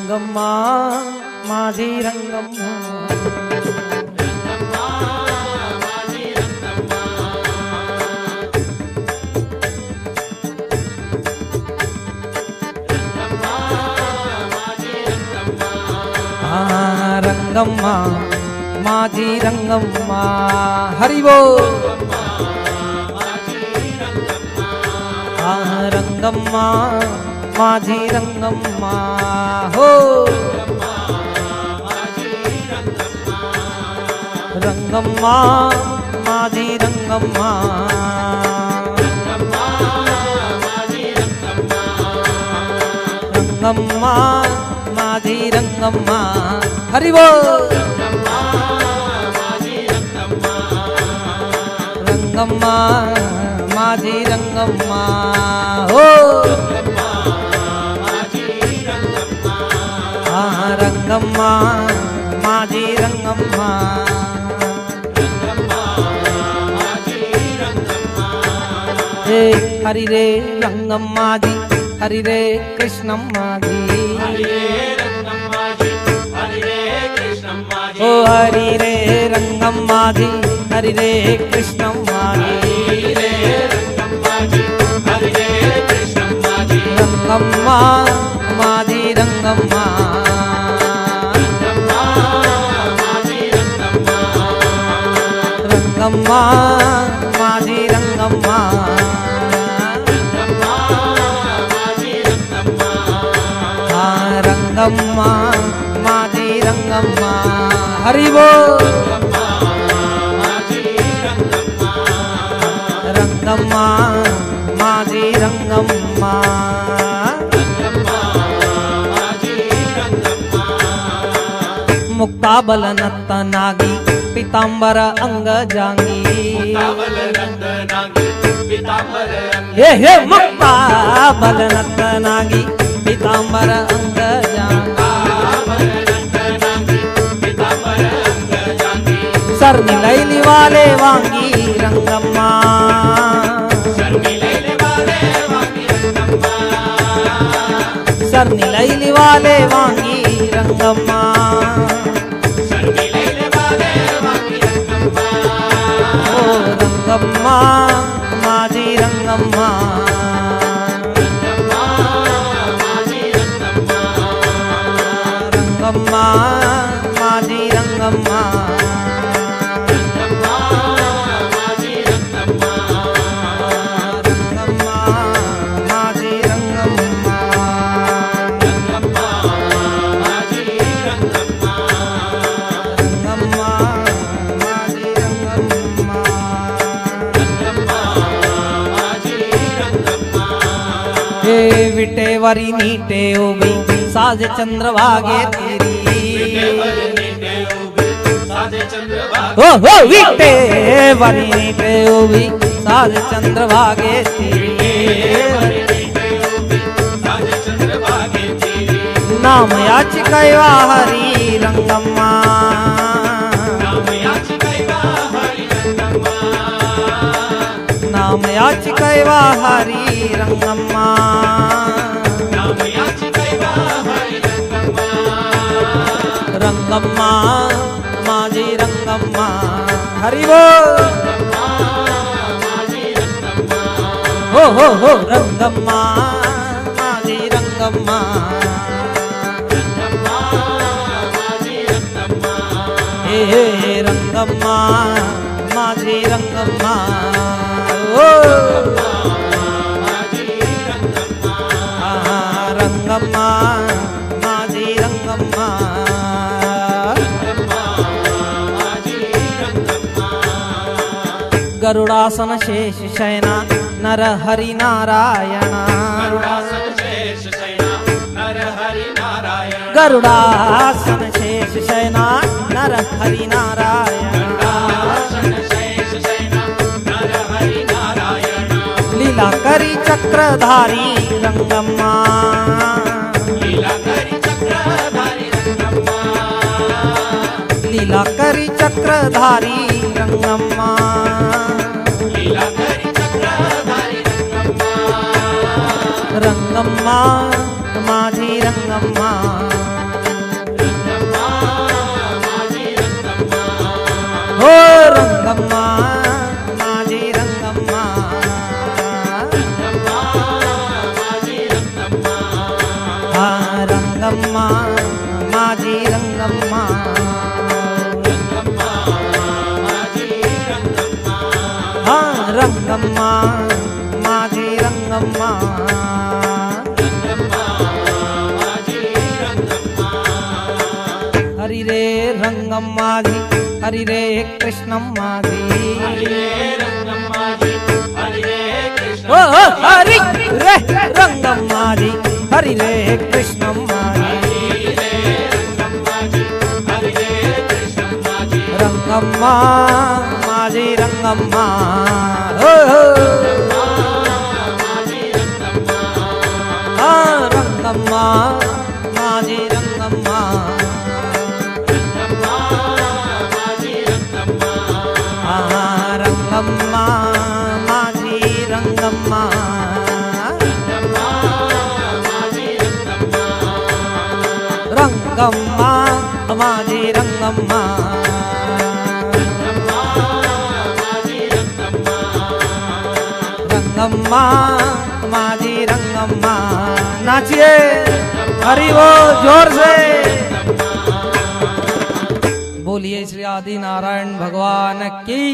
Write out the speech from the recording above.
రంగమ్మ మాది రంగమ్మ రంగమ్మ మాది రంగమ్మ హరివో రంగమ్మ మాది రంగమ్మ హో రంగమ్మ మాది రంగమ్మ రంగమ్మ మాది రంగమ్మ హరివో రంగమ్మ మాది రంగమ్మ హో రంగమ్మ మాది రంగమ్మ హరి రే రంగమ్మాది హరి రే కృష్ణమ్మాది ఓ హరి రే రంగమ్మాది హరి రే కృష్ణమ్మాది రంగమ్మ మాది రంగమ్మ రంగమ్మ మాది రంగమ్మ రంగమ్మ మాది రంగమ్మ హరివో రంగమ్మ మాది రంగమ్మ ముక్తాబల నత్తనాగి పీతాంబర అంగజాంగి హే హే ముక్తాబల నత్తనాగి పీతాంబర అంగజాంగి सरनी लैली वाले वांगी रंगम्मा सरनी लैली वाले वांगी रंगम्मा ओ रंगम्मा मादी रंगम्मा रंगम्मा मादी रंगम्मा विटे वरी नीटे ओबी साज चंद्रभागे तेरी ओ हो विटे वरी नीटे ओबी साज चंद्रभागे तेरी नाम याची कैवा हरी रंगम्मा नाम याची कैवा हरी रंगम्मा रंगम्मा मादी रंगम्मा हरिवो हो रंगम्मा मादी रंगम्मा हे रंगम्मा मादी रंगम्मा ओ रंगम्मा मादी रंगम्मा गरुड़ासन शेष शयना नर हरि नारायण गरुड़ासन शेष शयना नर हरि नारायण लीला करी चक्रधारी रंगम्मा लीला करी चक्रधारी रंगम्मा रंगम्मा मादी रंगम्मा माझी रंगम्मा हाँ रंगम्मा माझी रंगम्मा हरि रे रंगम्मा जी हरि रे कृष्णम्मा जी ओ हरि रे रंगम्मा जी हरि रे कृष्णम्मा जी रंगम्मा माझी रंगम्मा हो रंगम्मा माझी रंगम्मा रंगम्मा माझी रंगम्मा रंगम्मा माझी रंगम्मा रंगम्मा माझी रंगम्मा नाचिए हरि बोल जोर से बोलिए श्री आदि नारायण भगवान की।